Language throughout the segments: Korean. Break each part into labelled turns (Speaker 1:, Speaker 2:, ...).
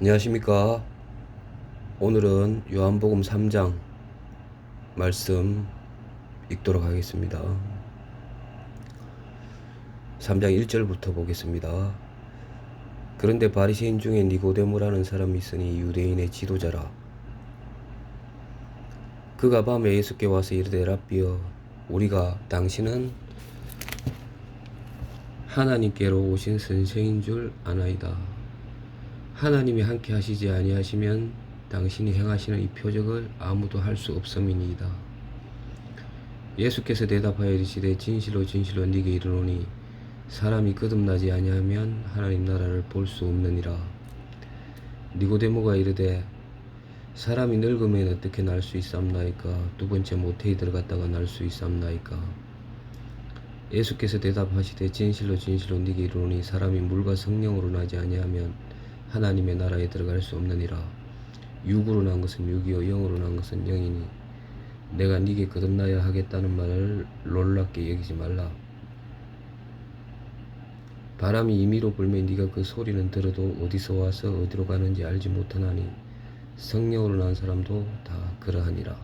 Speaker 1: 안녕하십니까. 오늘은 요한복음 3장 말씀 읽도록 하겠습니다. 3장 1절부터 보겠습니다. 그런데 바리새인 중에 니고데모라는 사람이 있으니 유대인의 지도자라. 그가 밤에 예수께 와서 이르되 랍비여, 우리가 당신은 하나님께로 오신 선생인 줄 아나이다. 하나님이 함께 하시지 아니하시면 당신이 행하시는 이 표적을 아무도 할 수 없음이니이다. 예수께서 대답하여 이르시되 진실로 진실로 네게 이르노니 사람이 거듭나지 아니하면 하나님 나라를 볼 수 없느니라. 니고데모가 이르되 사람이 늙으면 어떻게 날 수 있사옵나이까? 두 번째 모태에 들어갔다가 날 수 있사옵나이까? 예수께서 대답하시되 진실로 진실로 네게 이르노니 사람이 물과 성령으로 나지 아니하면 하나님의 나라에 들어갈 수 없느니라. 육으로 난 것은 육이요 영으로 난 것은 영이니 내가 네게 거듭나야 하겠다는 말을 놀랍게 여기지 말라. 바람이 임의로 불면 네가 그 소리는 들어도 어디서 와서 어디로 가는지 알지 못하나니 성령으로 난 사람도 다 그러하니라.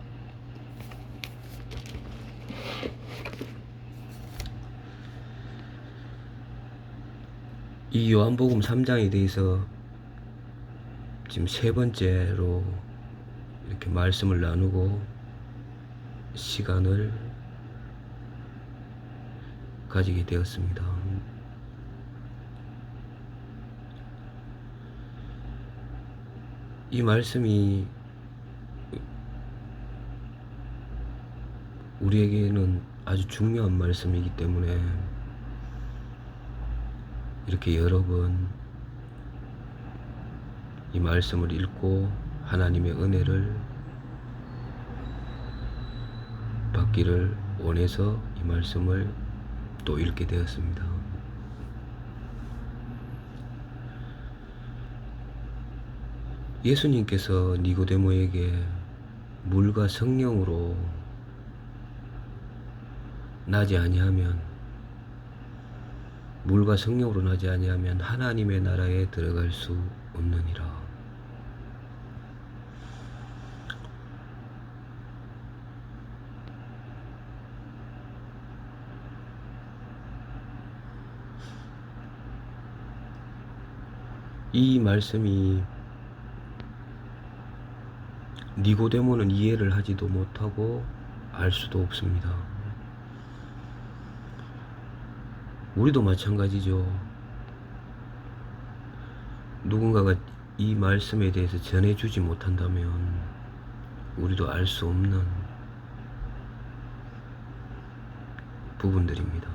Speaker 1: 이 요한복음 3장에 대해서 지금 세 번째로 이렇게 말씀을 나누고 시간을 가지게 되었습니다. 이 말씀이 우리에게는 아주 중요한 말씀이기 때문에 이렇게 여러 번 이 말씀을 읽고 하나님의 은혜를 받기를 원해서 이 말씀을 또 읽게 되었습니다. 예수님께서 니고데모에게 물과 성령으로 나지 아니하면 물과 성령으로 나지 아니하면 하나님의 나라에 들어갈 수 없느니라. 이 말씀이 니고데모는 이해를 하지도 못하고 알 수도 없습니다. 우리도 마찬가지죠. 누군가가 이 말씀에 대해서 전해주지 못한다면 우리도 알 수 없는 부분들입니다.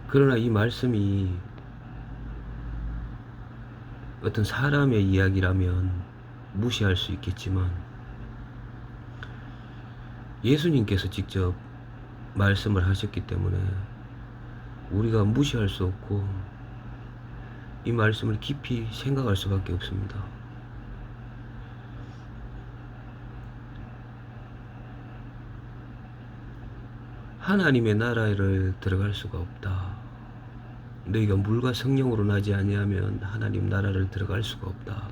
Speaker 1: 그러나 이 말씀이 어떤 사람의 이야기라면 무시할 수 있겠지만 예수님께서 직접 말씀을 하셨기 때문에 우리가 무시할 수 없고 이 말씀을 깊이 생각할 수밖에 없습니다. 하나님의 나라를 들어갈 수가 없다. 너희가 물과 성령으로 나지 아니하면 하나님 나라를 들어갈 수가 없다.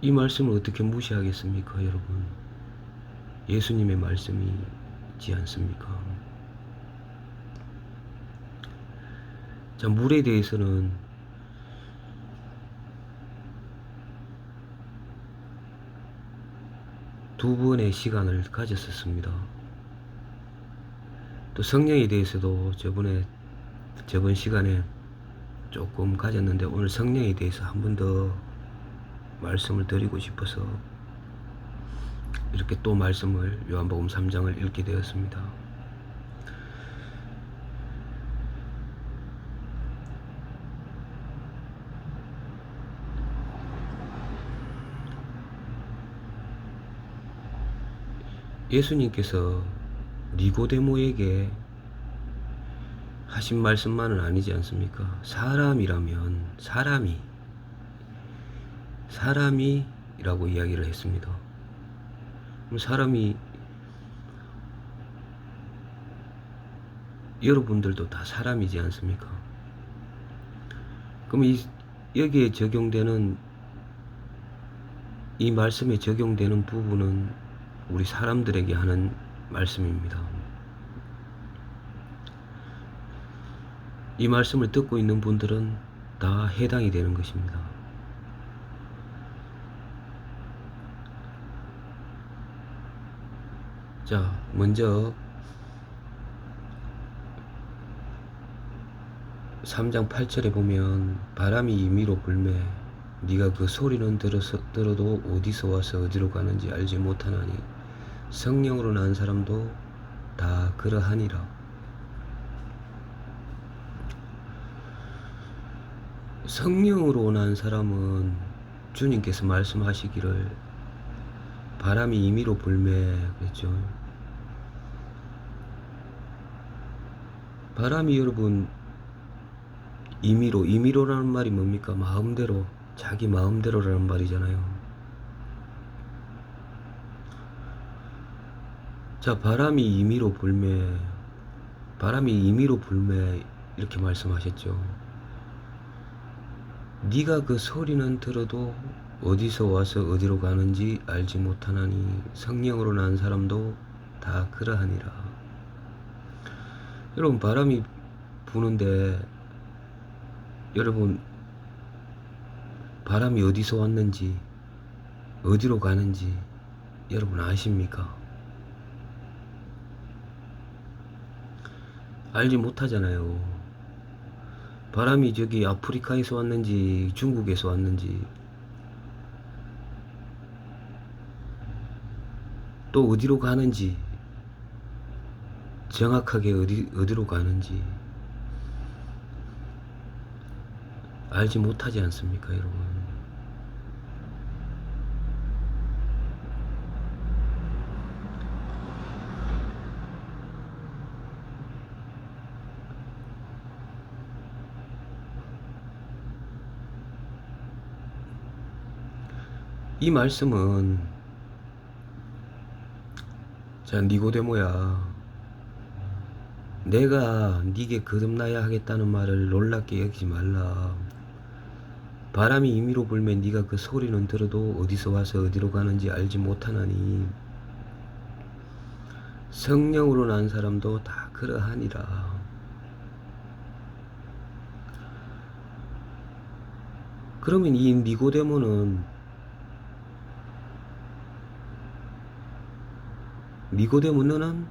Speaker 1: 이 말씀을 어떻게 무시하겠습니까, 여러분? 예수님의 말씀이지 않습니까? 자, 물에 대해서는 두 번의 시간을 가졌었습니다. 또 성령에 대해서도 저번 시간에 조금 가졌는데 오늘 성령에 대해서 한 번 더 말씀을 드리고 싶어서 이렇게 또 말씀을 요한복음 3장을 읽게 되었습니다. 예수님께서 니고데모에게 하신 말씀만은 아니지 않습니까? 사람이라면 사람이라고 이야기를 했습니다. 그럼 사람이, 여러분들도 다 사람이지 않습니까? 그럼 여기에 적용되는, 이 말씀에 적용되는 부분은 우리 사람들에게 하는 말씀입니다. 이 말씀을 듣고 있는 분들은 다 해당이 되는 것입니다. 자, 먼저 3장 8절에 보면 바람이 임의로 불매 네가 그 소리는 들어도 어디서 와서 어디로 가는지 알지 못하나니 성령으로 난 사람도 다 그러하니라. 성령으로 난 사람은 주님께서 말씀하시기를 바람이 임의로 불매 그랬죠. 바람이 여러분 임의로라는 말이 뭡니까? 마음대로, 자기 마음대로라는 말이잖아요. 자, 바람이 임의로 불매 이렇게 말씀하셨죠. 네가 그 소리는 들어도 어디서 와서 어디로 가는지 알지 못하나니 성령으로 난 사람도 다 그러하니라. 여러분, 바람이 부는데 여러분, 바람이 어디서 왔는지 어디로 가는지 여러분 아십니까? 알지 못하잖아요. 바람이 저기 아프리카에서 왔는지 중국에서 왔는지 또 어디로 가는지, 정확하게 어디로 가는지 알지 못하지 않습니까, 여러분? 이 말씀은, 자, 니고데모야, 내가 네게 거듭나야 하겠다는 말을 놀랍게 여기지 말라. 바람이 임의로 불면 네가 그 소리는 들어도 어디서 와서 어디로 가는지 알지 못하나니 성령으로 난 사람도 다 그러하니라. 그러면 이 니고데모는 너는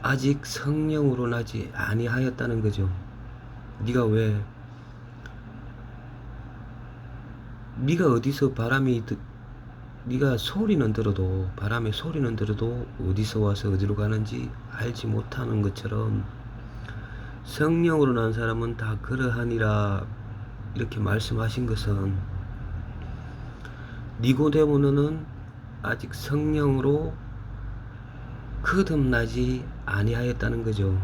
Speaker 1: 아직 성령으로 나지 아니하였다는 거죠. 네가 왜, 네가 어디서 네가 소리는 들어도, 바람의 소리는 들어도 어디서 와서 어디로 가는지 알지 못하는 것처럼 성령으로 난 사람은 다 그러하니라 이렇게 말씀하신 것은 니고데모는 아직 성령으로 거듭나지 아니하였다는 거죠.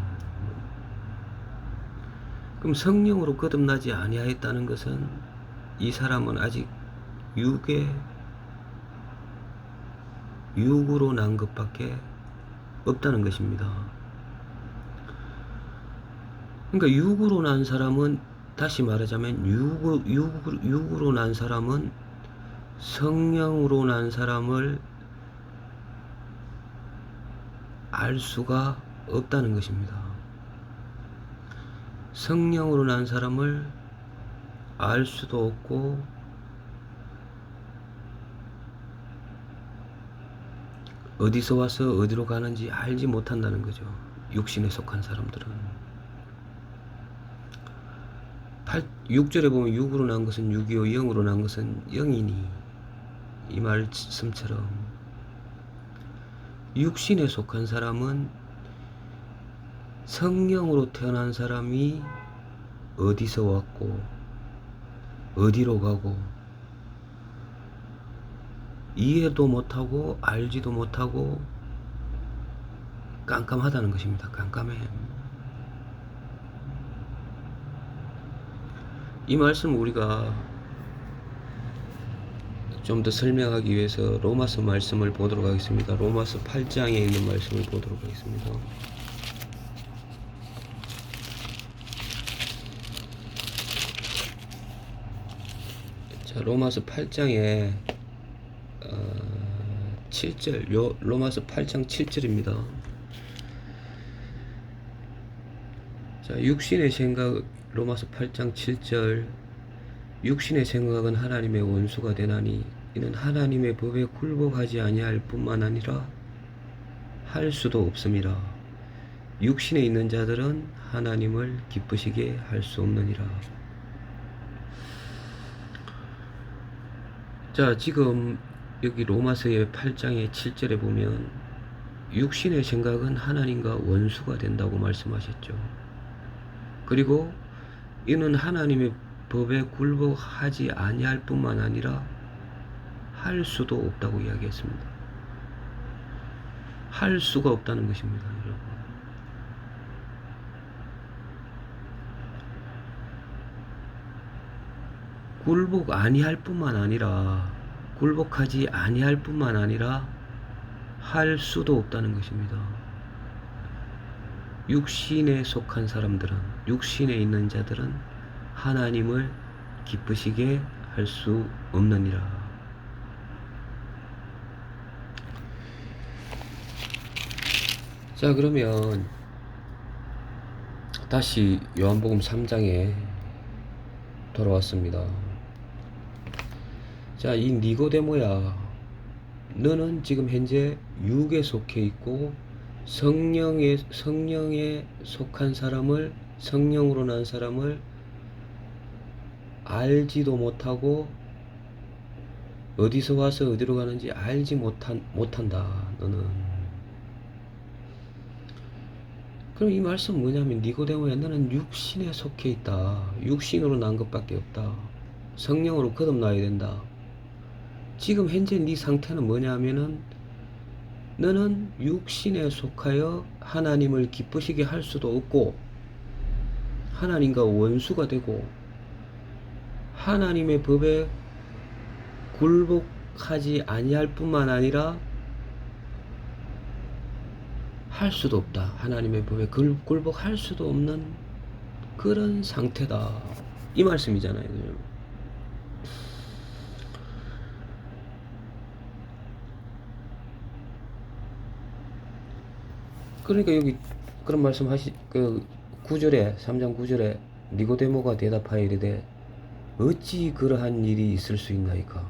Speaker 1: 그럼 성령으로 거듭나지 아니하였다는 것은 이 사람은 아직 육으로 난 것밖에 없다는 것입니다. 그러니까 육으로 난 사람은, 다시 말하자면 육으로 난 사람은 성령으로 난 사람을 알 수가 없다는 것입니다. 성령으로 난 사람을 알 수도 없고 어디서 와서 어디로 가는지 알지 못한다는 거죠. 육신에 속한 사람들은. 6절에 보면 육으로 난 것은 육이요 영으로 난 것은 영이니, 이 말씀처럼 육신에 속한 사람은 성령으로 태어난 사람이 어디서 왔고 어디로 가고 이해도 못하고 알지도 못하고 깜깜하다는 것입니다. 깜깜해. 이 말씀 우리가 좀 더 설명하기 위해서 로마서 말씀을 보도록 하겠습니다. 로마서 8장에 있는 말씀을 보도록 하겠습니다. 자, 로마서 8장에 7절, 로마서 8장 7절입니다. 자, 육신의 생각, 로마서 8장 7절. 육신의 생각은 하나님의 원수가 되나니 이는 하나님의 법에 굴복하지 아니할 뿐만 아니라 할 수도 없음이라. 육신에 있는 자들은 하나님을 기쁘시게 할 수 없느니라. 자, 지금 여기 로마서의 8장의 7절에 보면 육신의 생각은 하나님과 원수가 된다고 말씀하셨죠. 그리고 이는 하나님의 법에 굴복하지 아니할 뿐만 아니라 할 수도 없다고 이야기했습니다. 할 수가 없다는 것입니다, 여러분. 굴복하지 아니할 뿐만 아니라 할 수도 없다는 것입니다. 육신에 속한 사람들은, 육신에 있는 자들은 하나님을 기쁘시게 할 수 없느니라. 자, 그러면 다시 요한복음 3장에 돌아왔습니다. 자, 이 니고데모야, 너는 지금 현재 육에 속해 있고 성령에 속한 사람을, 성령으로 난 사람을 알지도 못하고 어디서 와서 어디로 가는지 알지 못한다, 너는. 그럼 이 말씀은 뭐냐면, 니고데모야, 너는 육신에 속해 있다. 육신으로 난 것밖에 없다. 성령으로 거듭나야 된다. 지금 현재 네 상태는 뭐냐면은, 너는 육신에 속하여 하나님을 기쁘시게 할 수도 없고 하나님과 원수가 되고 하나님의 법에 굴복하지 아니할 뿐만 아니라 할 수도 없다. 하나님의 법에 굴복할 수도 없는 그런 상태다. 이 말씀이잖아요. 그러니까 여기 그런 말씀 그 9절에, 3장 9절에 니고데모가 대답하여 이르되 어찌 그러한 일이 있을 수 있나이까.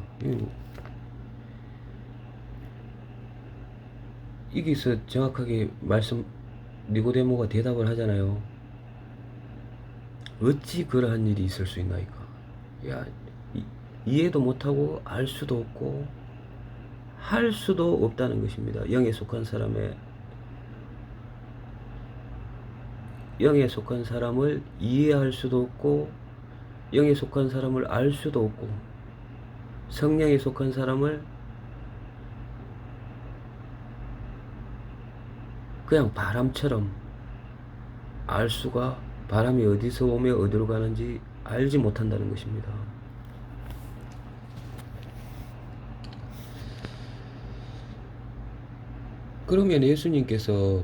Speaker 1: 여기서 정확하게 니고데모가 대답을 하잖아요. 어찌 그러한 일이 있을 수 있나이까. 야, 이해도 못하고 알 수도 없고 할 수도 없다는 것입니다. 영에 속한 사람을 이해할 수도 없고 영에 속한 사람을 알 수도 없고 성령에 속한 사람을 그냥 바람처럼 알 수가, 바람이 어디서 오며 어디로 가는지 알지 못한다는 것입니다. 그러면 예수님께서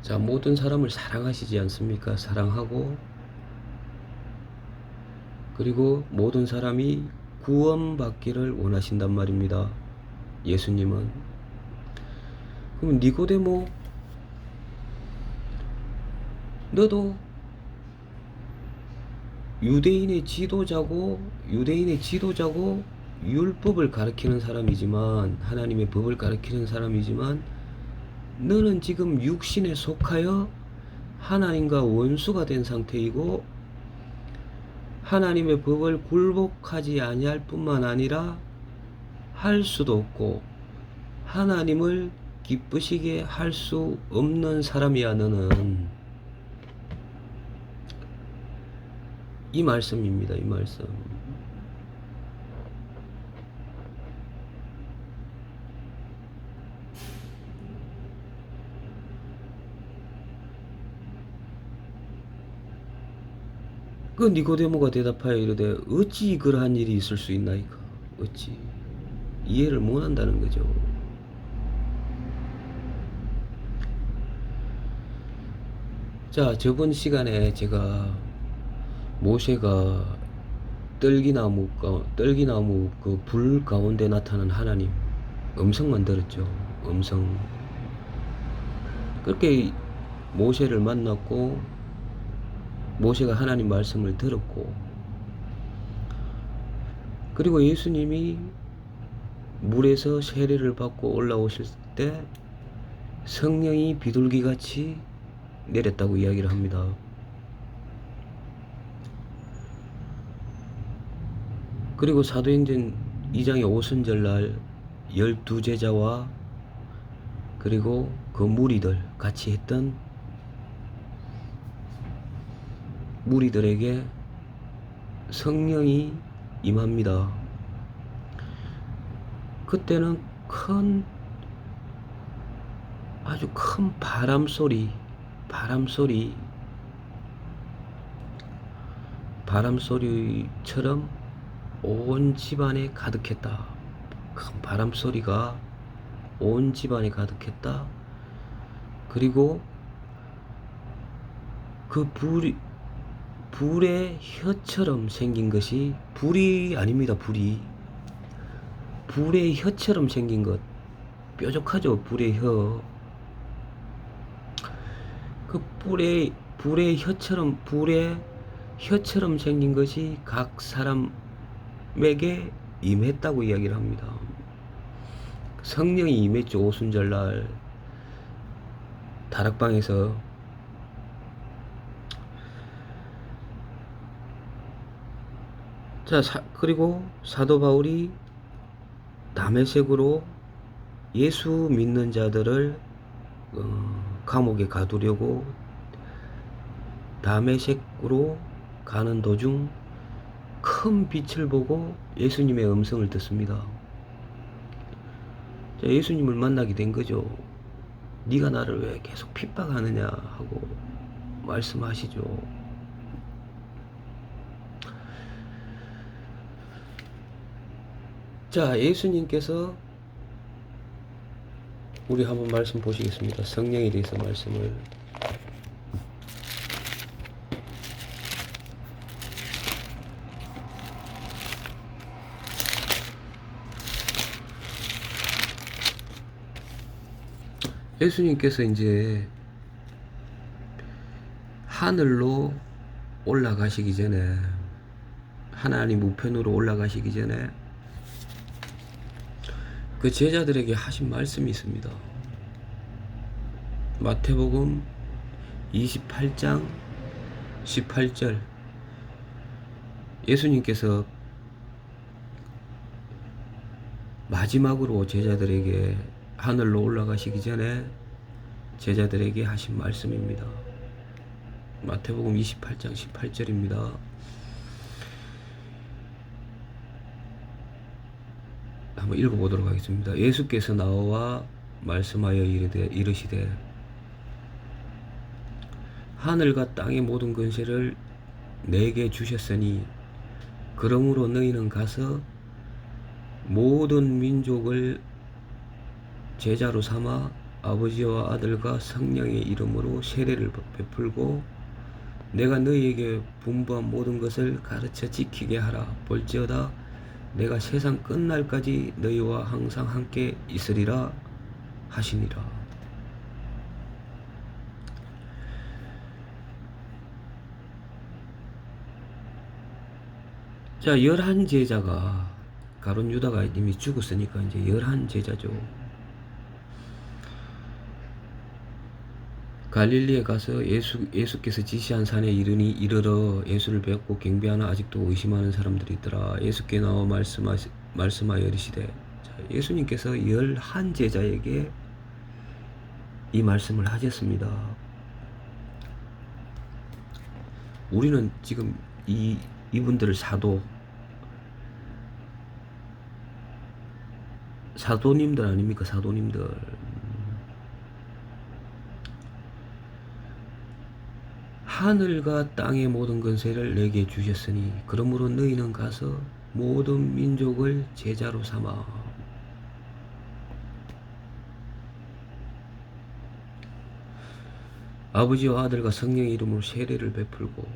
Speaker 1: 자, 모든 사람을 사랑하시지 않습니까? 사랑하고 그리고 모든 사람이 구원받기를 원하신단 말입니다. 예수님은. 그럼 니고데모, 너도 유대인의 지도자고 율법을 가르치는 사람이지만, 하나님의 법을 가르치는 사람이지만 너는 지금 육신에 속하여 하나님과 원수가 된 상태이고 하나님의 법을 굴복하지 아니할 뿐만 아니라 할 수도 없고 하나님을 기쁘시게 할 수 없는 사람이야 너는. 이 말씀입니다. 이 말씀. 그 니고데모가 대답하여 이르되 어찌 그러한 일이 있을 수 있나이까. 어찌. 이해를 못한다는 거죠. 자, 저번 시간에 제가 모세가 떨기나무 그 불 가운데 나타난 하나님 음성만 들었죠. 음성. 그렇게 모세를 만났고 모세가 하나님 말씀을 들었고, 그리고 예수님이 물에서 세례를 받고 올라오실 때 성령이 비둘기같이 내렸다고 이야기를 합니다. 그리고 사도행전 2장의 오순절날 12제자와 그리고 그 무리들 같이 했던 무리들에게 성령이 임합니다. 그때는 아주 큰 바람소리처럼 온 집안에 가득했다. 큰 바람소리가 온 집안에 가득했다. 그리고 그 불의 혀처럼 생긴 것이 불이 아닙니다. 불의 혀처럼 생긴 것. 뾰족하죠. 불의 혀. 그 불의 혀처럼 생긴 것이 각 사람에게 임했다고 이야기를 합니다. 성령이 임했죠. 오순절날 다락방에서. 자, 그리고 사도 바울이 다메섹으로 예수 믿는 자들을 감옥에 가두려고 다메섹으로 가는 도중 큰 빛을 보고 예수님의 음성을 듣습니다. 자, 예수님을 만나게 된 거죠. 네가 나를 왜 계속 핍박하느냐 하고 말씀하시죠. 자, 예수님께서 우리 한번 말씀 보시겠습니다. 성령에 대해서 말씀을. 예수님께서 이제 하늘로 올라가시기 전에, 하나님 우편으로 올라가시기 전에 그 제자들에게 하신 말씀이 있습니다. 마태복음 28장 18절. 예수님께서 마지막으로 제자들에게 하늘로 올라가시기 전에 제자들에게 하신 말씀입니다. 마태복음 28장 18절입니다. 한번 읽어보도록 하겠습니다. 예수께서 나와 말씀하여 이르시되 하늘과 땅의 모든 권세를 내게 주셨으니 그러므로 너희는 가서 모든 민족을 제자로 삼아 아버지와 아들과 성령의 이름으로 세례를 베풀고 내가 너희에게 분부한 모든 것을 가르쳐 지키게 하라. 볼지어다 내가 세상 끝날까지 너희와 항상 함께 있으리라 하시니라. 자, 11제자가, 가룟 유다가 이미 죽었으니까 이제 11제자죠. 갈릴리에 가서 예수께서 지시한 산에 이르러 예수를 뵙고 경배하나 아직도 의심하는 사람들이 있더라. 예수께 나와 말씀하여 이르시되. 자, 예수님께서 11제자에게 이 말씀을 하셨습니다. 우리는 지금 이분들을 사도님들 아닙니까? 사도님들. 하늘과 땅의 모든 권세를 내게 주셨으니 그러므로 너희는 가서 모든 민족을 제자로 삼아. 아버지와 아들과 성령의 이름으로 세례를 베풀고.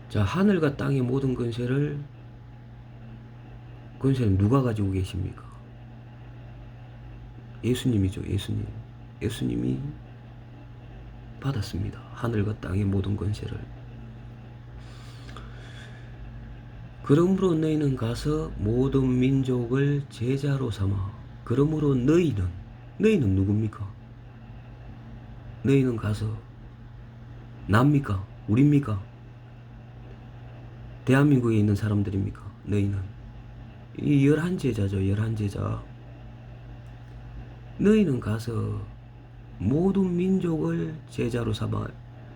Speaker 1: 자, 하늘과 땅의 모든 권세는 누가 가지고 계십니까? 예수님이죠. 예수님이 받았습니다. 하늘과 땅의 모든 권세를. 그러므로 너희는 가서 모든 민족을 제자로 삼아. 그러므로 너희는 누굽니까? 너희는 가서 납니까? 우리입니까? 대한민국에 있는 사람들입니까? 너희는 이 11제자죠. 11제자. 너희는 가서 모든 민족을 제자로 삼아.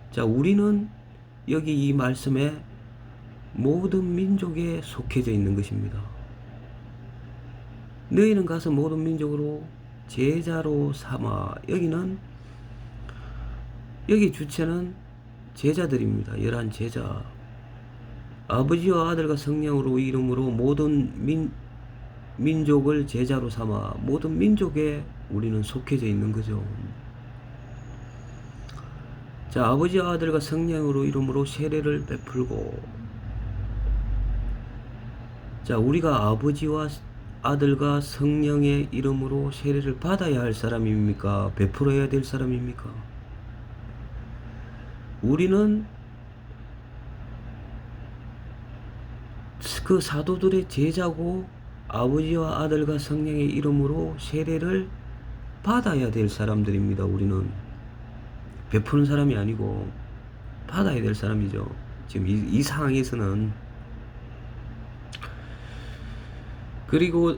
Speaker 1: 자, 우리는 여기 이 말씀에 모든 민족에 속해져 있는 것입니다. 너희는 가서 모든 민족으로 제자로 삼아. 여기 주체는 제자들입니다. 11제자. 아버지와 아들과 성령으로 이름으로 모든 민족을 제자로 삼아. 모든 민족에 우리는 속해져 있는 거죠. 자, 아버지와 아들과 성령으로 이름으로 세례를 베풀고. 자, 우리가 아버지와 아들과 성령의 이름으로 세례를 받아야 할 사람입니까? 베풀어야 될 사람입니까? 우리는 그 사도들의 제자고 아버지와 아들과 성령의 이름으로 세례를 받아야 될 사람들입니다. 우리는 베푸는 사람이 아니고 받아야 될 사람이죠. 지금 이 상황에서는. 그리고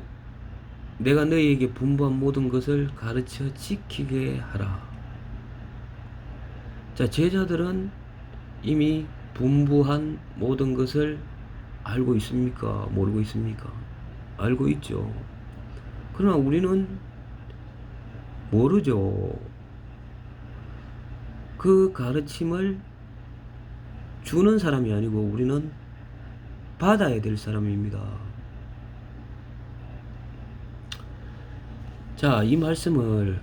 Speaker 1: 내가 너희에게 분부한 모든 것을 가르쳐 지키게 하라. 자, 제자들은 이미 분부한 모든 것을 알고 있습니까? 모르고 있습니까? 알고 있죠. 그러나 우리는 모르죠. 그 가르침을 주는 사람이 아니고 우리는 받아야 될 사람입니다. 자, 이 말씀을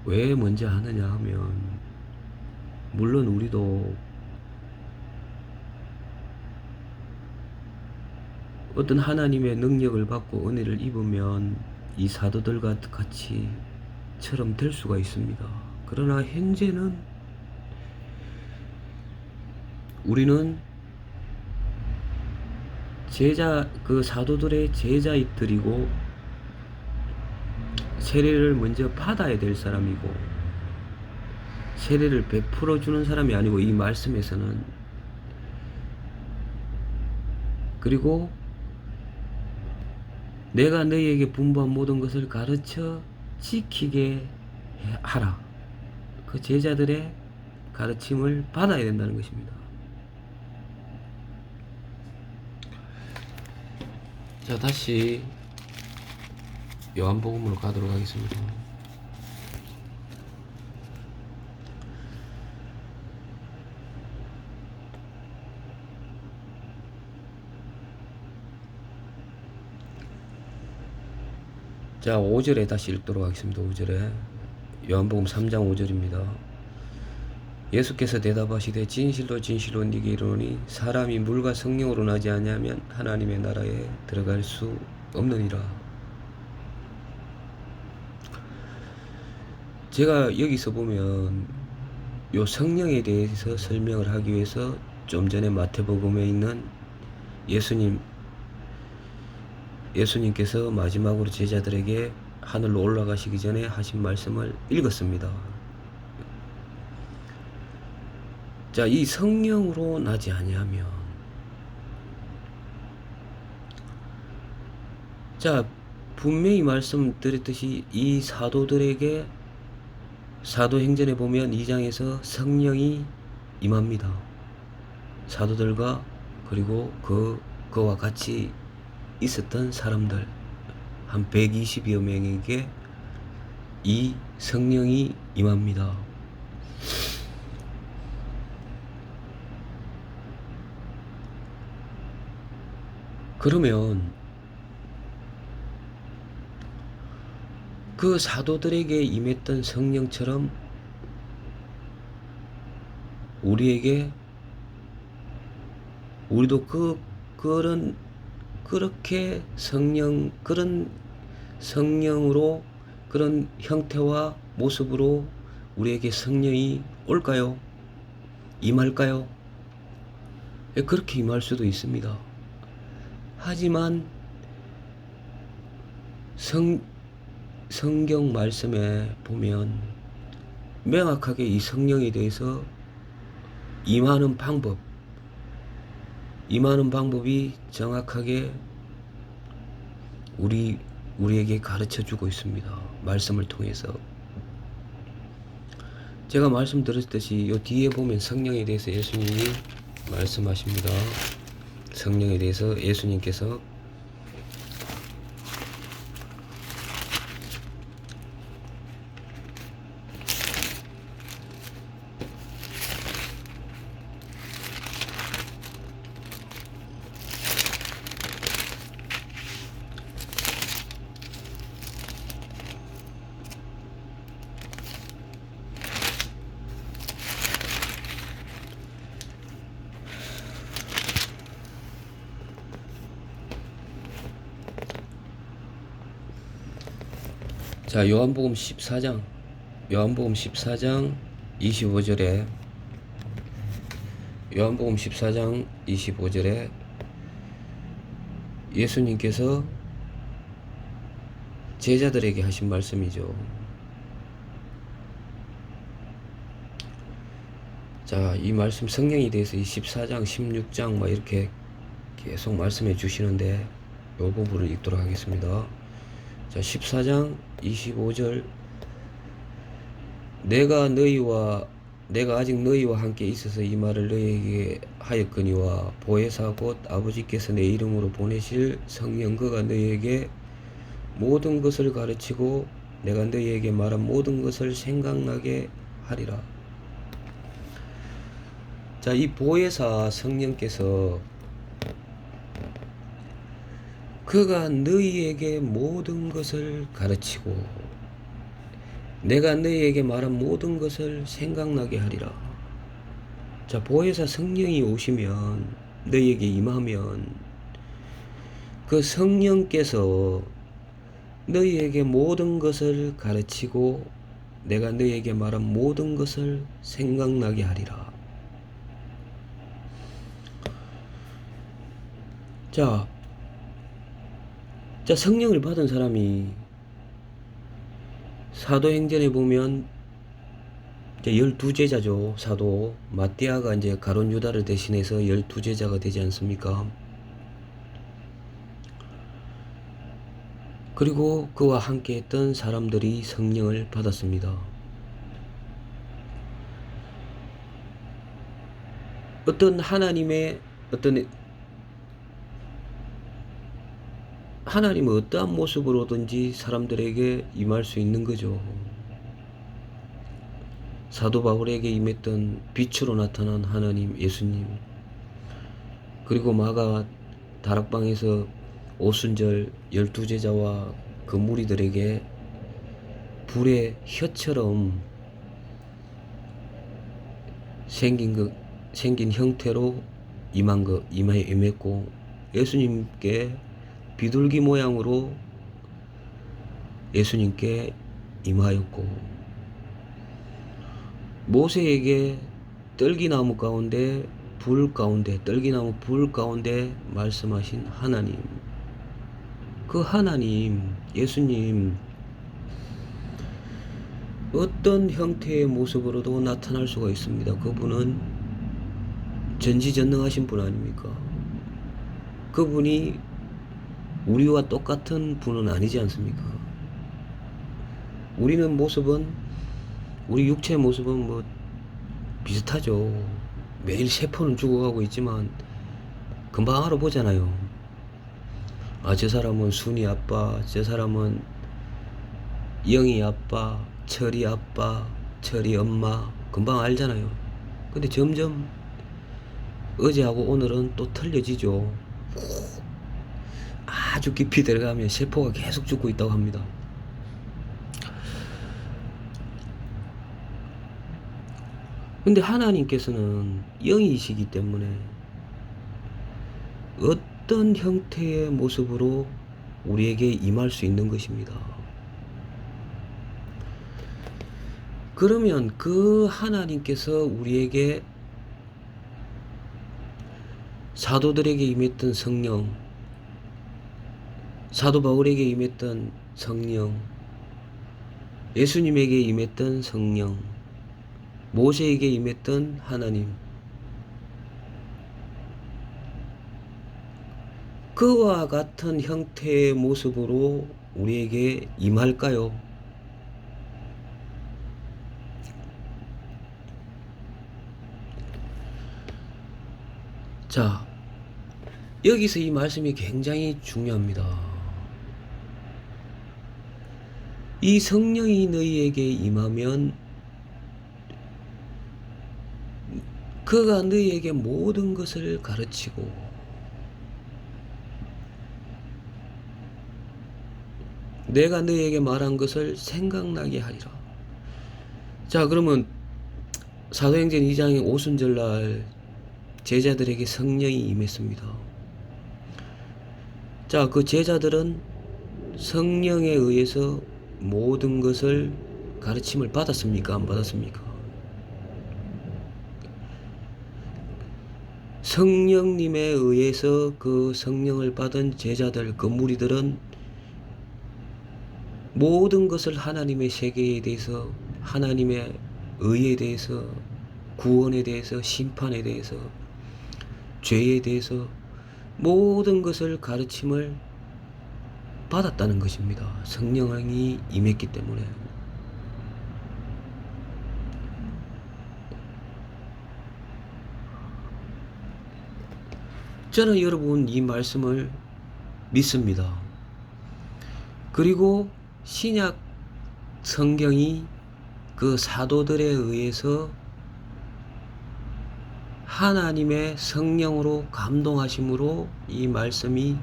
Speaker 1: 왜 먼저 하느냐 하면, 물론 우리도 어떤 하나님의 능력을 받고 은혜를 입으면 이 사도들과 같이 처럼 될 수가 있습니다. 그러나 현재는 우리는 그 사도들의 제자들이고 세례를 먼저 받아야 될 사람이고 세례를 베풀어 주는 사람이 아니고 이 말씀에서는. 그리고 내가 너희에게 분부한 모든 것을 가르쳐 지키게 하라. 그 제자들의 가르침을 받아야 된다는 것입니다. 자, 다시 요한복음으로 가도록 하겠습니다. 자, 5절에 다시 읽도록 하겠습니다. 5절에 요한복음 3장 5절입니다. 예수께서 대답하시되 진실로 진실로 네게 이르노니 사람이 물과 성령으로 나지 아니하면 하나님의 나라에 들어갈 수 없느니라. 제가 여기서 보면 요 성령에 대해서 설명을 하기 위해서 좀 전에 마태복음에 있는 예수님께서 마지막으로 제자들에게 하늘로 올라가시기 전에 하신 말씀을 읽었습니다. 자, 이 성령으로 나지 아니하면, 자, 분명히 말씀드렸듯이 이 사도들에게 사도행전에 보면 2장에서 성령이 임합니다. 사도들과 그리고 그와 같이 있었던 사람들 한 120여 명에게 이 성령이 임합니다. 그러면 그 사도들에게 임했던 성령처럼 우리에게 우리도 그렇게 그런 성령으로 그런 형태와 모습으로 우리에게 성령이 올까요? 임할까요? 그렇게 임할 수도 있습니다. 하지만 성경 말씀에 보면 명확하게 이 성령에 대해서 임하는 방법이 정확하게 우리에게 가르쳐 주고 있습니다. 말씀을 통해서. 제가 말씀드렸듯이 요 뒤에 보면 성령에 대해서 예수님이 말씀하십니다. 성령에 대해서 예수님께서 자, 요한복음 14장 25절에 요한복음 14장 25절에 예수님께서 제자들에게 하신 말씀이죠. 자, 이 말씀 성령에 대해서 이 14장 16장 막 이렇게 계속 말씀해 주시는데 요 부분을 읽도록 하겠습니다. 자, 14장 25절 내가 아직 너희와 함께 있어서 이 말을 너희에게 하였거니와 보혜사 곧 아버지께서 내 이름으로 보내실 성령 그가 너희에게 모든 것을 가르치고 내가 너희에게 말한 모든 것을 생각나게 하리라. 자, 이 보혜사 성령께서 그가 너희에게 모든 것을 가르치고 내가 너희에게 말한 모든 것을 생각나게 하리라. 자, 보혜사 성령이 오시면 너희에게 임하면 그 성령께서 너희에게 모든 것을 가르치고 내가 너희에게 말한 모든 것을 생각나게 하리라. 자, 성령을 받은 사람이 사도행전에 보면 이제 12제자죠. 사도 마띠아가 이제 가룟 유다를 대신해서 12제자가 되지 않습니까? 그리고 그와 함께 했던 사람들이 성령을 받았습니다. 하나님은 어떠한 모습으로든지 사람들에게 임할 수 있는 거죠. 사도 바울에게 임했던 빛으로 나타난 하나님 예수님, 그리고 마가 다락방에서 오순절 12제자와 그 무리들에게 불의 혀처럼 생긴 형태로 임했고, 예수님께 비둘기 모양으로 예수님께 임하였고, 모세에게 떨기나무 불 가운데 말씀하신 하나님, 그 하나님 예수님 어떤 형태의 모습으로도 나타날 수가 있습니다. 그분은 전지전능하신 분 아닙니까? 그분이 우리와 똑같은 분은 아니지 않습니까? 우리 육체의 모습은 뭐 비슷하죠. 매일 세포는 죽어가고 있지만 금방 알아보잖아요. 아, 저 사람은 순이 아빠, 저 사람은 영이 아빠, 철이 아빠, 철이 엄마, 금방 알잖아요. 근데 점점 어제하고 오늘은 또 틀려지죠. 아주 깊이 들어가면 세포가 계속 죽고 있다고 합니다. 근데 하나님께서는 영이시기 때문에 어떤 형태의 모습으로 우리에게 임할 수 있는 것입니다. 그러면 그 하나님께서 우리에게 사도들에게 임했던 성령, 사도 바울에게 임했던 성령, 예수님에게 임했던 성령, 모세에게 임했던 하나님, 그와 같은 형태의 모습으로 우리에게 임할까요? 자, 여기서 이 말씀이 굉장히 중요합니다. 이 성령이 너희에게 임하면 그가 너희에게 모든 것을 가르치고 내가 너희에게 말한 것을 생각나게 하리라. 자, 그러면 사도행전 2장의 오순절날 제자들에게 성령이 임했습니다. 자, 그 제자들은 성령에 의해서 모든 것을 가르침을 받았습니까? 안 받았습니까? 성령님에 의해서 그 성령을 받은 제자들, 그 무리들은 모든 것을 하나님의 세계에 대해서, 하나님의 의에 대해서, 구원에 대해서, 심판에 대해서, 죄에 대해서 모든 것을 가르침을 받았다는 것입니다. 성령이 임했기 때문에. 저는 여러분 이 말씀을 믿습니다. 그리고 신약 성경이 그 사도들에 의해서 하나님의 성령으로 감동하심으로 이 말씀이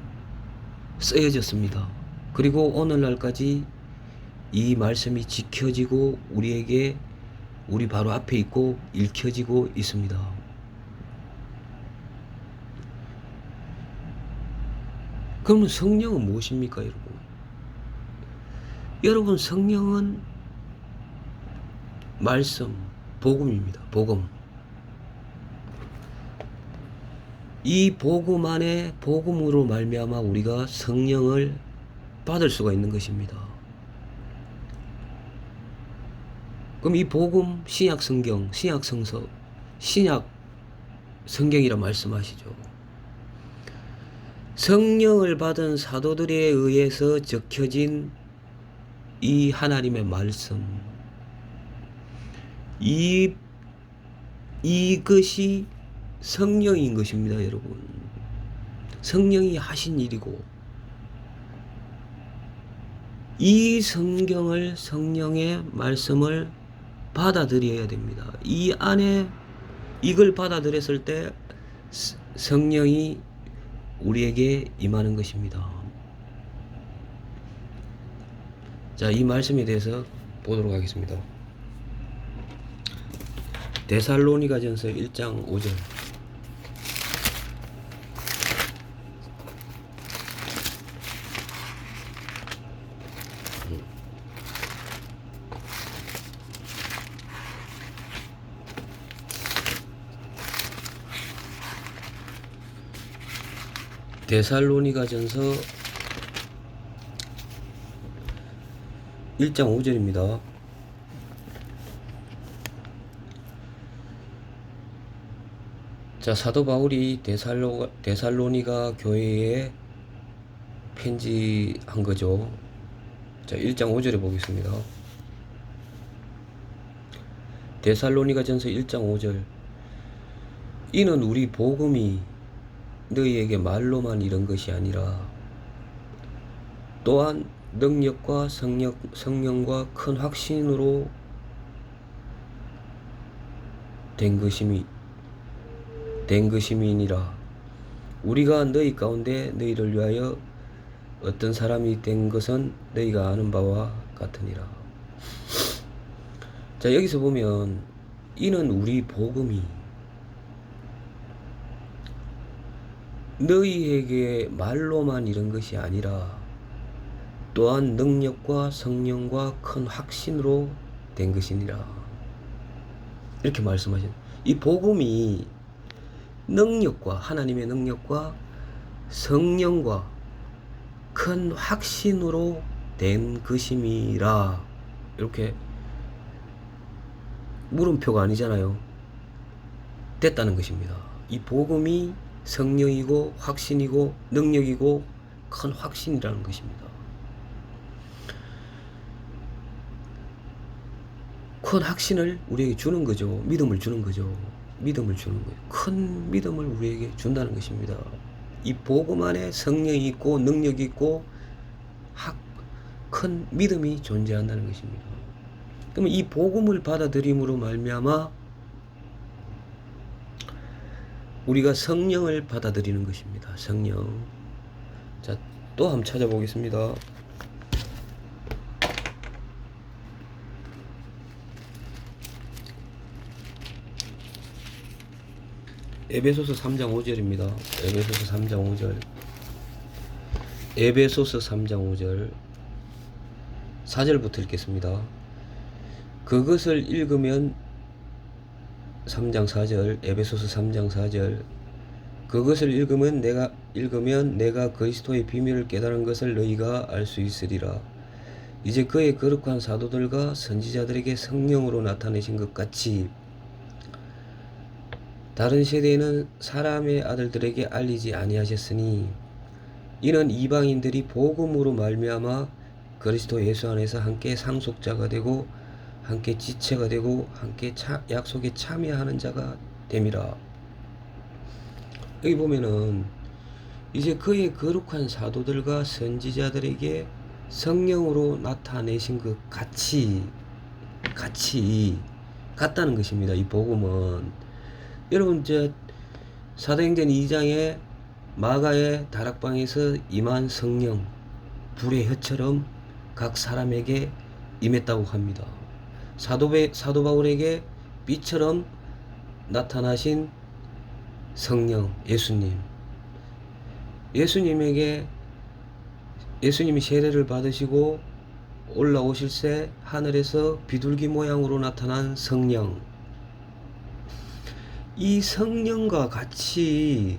Speaker 1: 쓰여졌습니다. 그리고 오늘날까지 이 말씀이 지켜지고 우리에게, 우리 바로 앞에 있고 읽혀지고 있습니다. 그러면 성령은 무엇입니까, 여러분? 여러분, 성령은 말씀, 복음입니다. 복음. 이 복음 안에, 복음으로 말미암아 우리가 성령을 받을 수가 있는 것입니다. 그럼 이 복음, 신약 성경, 신약 성서, 신약 성경이라 말씀하시죠. 성령을 받은 사도들에 의해서 적혀진 이 하나님의 말씀, 이것이 성령인 것입니다, 여러분. 성령이 하신 일이고, 이 성경을, 성령의 말씀을 받아들여야 됩니다. 이 안에 이걸 받아들였을 때 성령이 우리에게 임하는 것입니다. 자, 이 말씀에 대해서 보도록 하겠습니다. 데살로니가전서 1장 5절. 데살로니가전서 1장 5절입니다. 자, 사도 바울이 데살로니가 교회에 편지한 거죠. 자, 1장 5절에 보겠습니다. 데살로니가전서 1장 5절. 이는 우리 복음이 너희에게 말로만 이런 것이 아니라 또한 능력과 성령과 큰 확신으로 된 것임이니라. 우리가 너희 가운데 너희를 위하여 어떤 사람이 된 것은 너희가 아는 바와 같으니라. 자, 여기서 보면 이는 우리 복음이 너희에게 말로만 이런 것이 아니라 또한 능력과 성령과 큰 확신으로 된 것이니라. 이렇게 말씀하신, 이 복음이 능력과, 하나님의 능력과 성령과 큰 확신으로 된 것임이라. 이렇게 물음표가 아니잖아요. 됐다는 것입니다. 이 복음이 성령이고 확신이고 능력이고 큰 확신이라는 것입니다. 큰 확신을 우리에게 주는 거죠. 믿음을 주는 거죠. 믿음을 주는 거예요. 큰 믿음을 우리에게 준다는 것입니다. 이 복음 안에 성령이 있고 능력이 있고 큰 믿음이 존재한다는 것입니다. 그러면 이 복음을 받아들임으로 말미암아 우리가 성령을 받아들이는 것입니다. 성령. 자, 또 한번 찾아보겠습니다. 에베소서 3장 5절입니다. 에베소서 3장 5절. 에베소서 3장 5절 4절부터 읽겠습니다. 그것을 읽으면 3장 4절, 에베소서 3장 4절. 그것을 읽으면 내가 그리스도의 비밀을 깨달은 것을 너희가 알 수 있으리라. 이제 그의 거룩한 사도들과 선지자들에게 성령으로 나타내신 것 같이 다른 세대에는 사람의 아들들에게 알리지 아니하셨으니 이는 이방인들이 복음으로 말미암아 그리스도 예수 안에서 함께 상속자가 되고 함께 지체가 되고 함께 약속에 참여하는 자가 됨이라. 여기 보면은 이제 그의 거룩한 사도들과 선지자들에게 성령으로 나타내신 것 같이 같다는 것입니다. 이 복음은 여러분, 사도행전 2장에 마가의 다락방에서 임한 성령 불의 혀처럼 각 사람에게 임했다고 합니다. 사도 바울에게 빛처럼 나타나신 성령 예수님이 세례를 받으시고 올라오실새 하늘에서 비둘기 모양으로 나타난 성령, 이 성령과 같이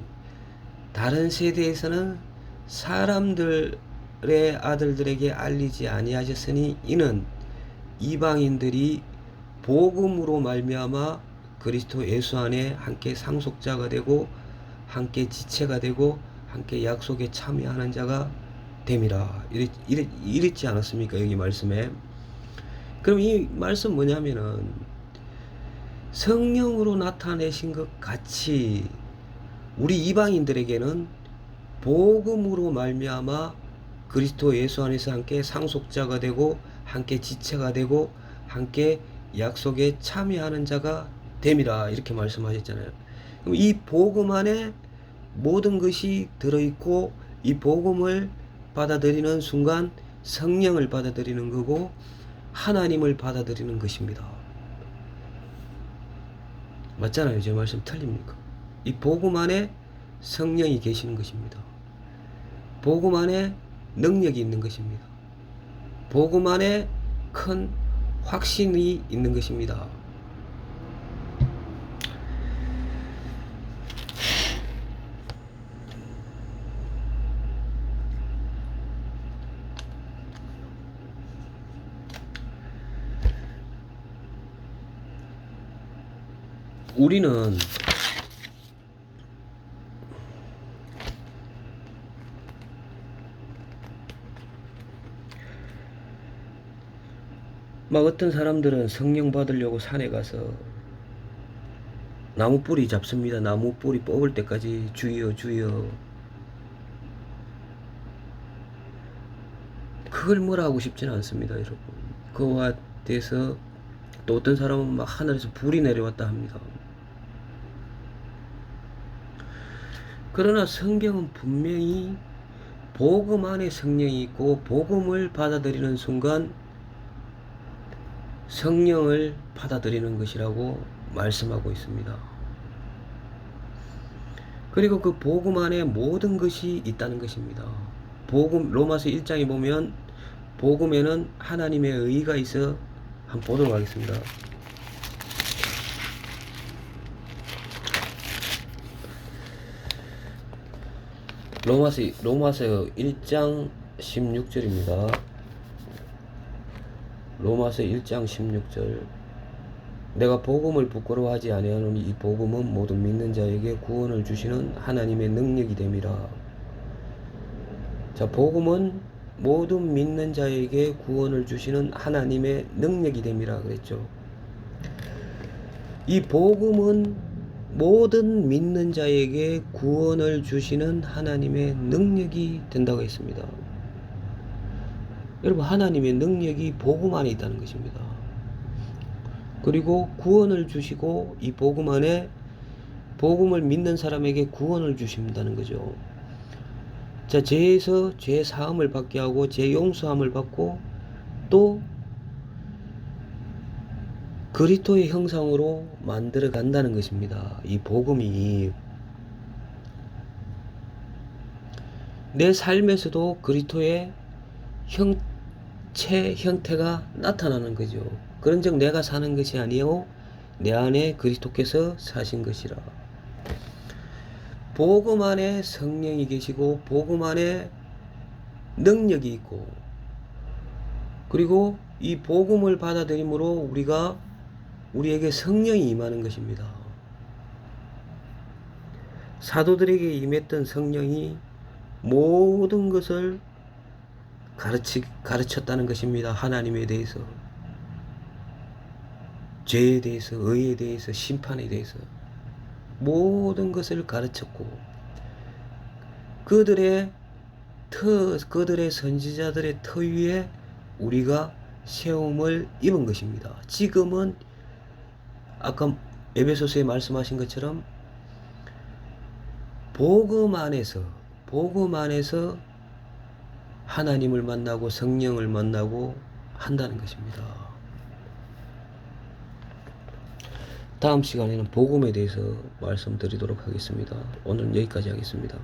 Speaker 1: 다른 세대에서는 사람들의 아들들에게 알리지 아니하셨으니 이는 이방인들이 복음으로 말미암아 그리스도 예수 안에 함께 상속자가 되고 함께 지체가 되고 함께 약속에 참여하는 자가 됨이라. 이랬지 않았습니까? 여기 말씀에. 그럼 이 말씀 뭐냐면은 성령으로 나타내신 것 같이 우리 이방인들에게는 복음으로 말미암아 그리스도 예수 안에서 함께 상속자가 되고 함께 지체가 되고 함께 약속에 참여하는 자가 됨이라. 이렇게 말씀하셨잖아요. 그럼 이 복음 안에 모든 것이 들어있고 이 복음을 받아들이는 순간 성령을 받아들이는 거고 하나님을 받아들이는 것입니다. 맞잖아요. 제 말씀 틀립니까? 이 복음 안에 성령이 계시는 것입니다. 복음 안에 능력이 있는 것입니다. 복음 안에 큰 확신이 있는 것입니다. 우리는 막 어떤 사람들은 성령 받으려고 산에 가서 나무 뿌리 잡습니다. 나무 뿌리 뽑을 때까지 주여 주여. 그걸 뭐라 하고 싶지는 않습니다, 여러분. 그와 대해서 또 어떤 사람은 막 하늘에서 불이 내려왔다 합니다. 그러나 성경은 분명히 복음 안에 성령이 있고 복음을 받아들이는 순간 성령을 받아들이는 것이라고 말씀하고 있습니다. 그리고 그 복음 안에 모든 것이 있다는 것입니다. 복음 로마서 1장에 보면 복음에는 하나님의 의가 있어. 한번 보도록 하겠습니다. 로마서 1장 16절입니다. 로마서 1장 16절. 내가 복음을 부끄러워하지 아니하노니 이 복음은 모든 믿는 자에게 구원을 주시는 하나님의 능력이 됨이라. 자, 복음은 모든 믿는 자에게 구원을 주시는 하나님의 능력이 됨이라 그랬죠. 이 복음은 모든 믿는 자에게 구원을 주시는 하나님의 능력이 된다고 했습니다. 여러분, 하나님의 능력이 복음 안에 있다는 것입니다. 그리고 구원을 주시고 이 복음 안에 복음을 믿는 사람에게 구원을 주신다는 거죠. 자, 죄에서 죄 사함을 받게 하고 죄 용서함을 받고 또 그리스도의 형상으로 만들어 간다는 것입니다. 이 복음이 내 삶에서도 그리스도의 형태가 나타나는 거죠. 그런즉 내가 사는 것이 아니요 내 안에 그리스도께서 사신 것이라. 복음 안에 성령이 계시고 복음 안에 능력이 있고 그리고 이 복음을 받아들임으로 우리에게 성령이 임하는 것입니다. 사도들에게 임했던 성령이 모든 것을 가르쳤다는 것입니다. 하나님에 대해서, 죄에 대해서, 의에 대해서, 심판에 대해서 모든 것을 가르쳤고 그들의 선지자들의 터 위에 우리가 세움을 입은 것입니다. 지금은 아까 에베소서에 말씀하신 것처럼 복음 안에서 하나님을 만나고 성령을 만나고 한다는 것입니다. 다음 시간에는 복음에 대해서 말씀드리도록 하겠습니다. 오늘 여기까지 하겠습니다.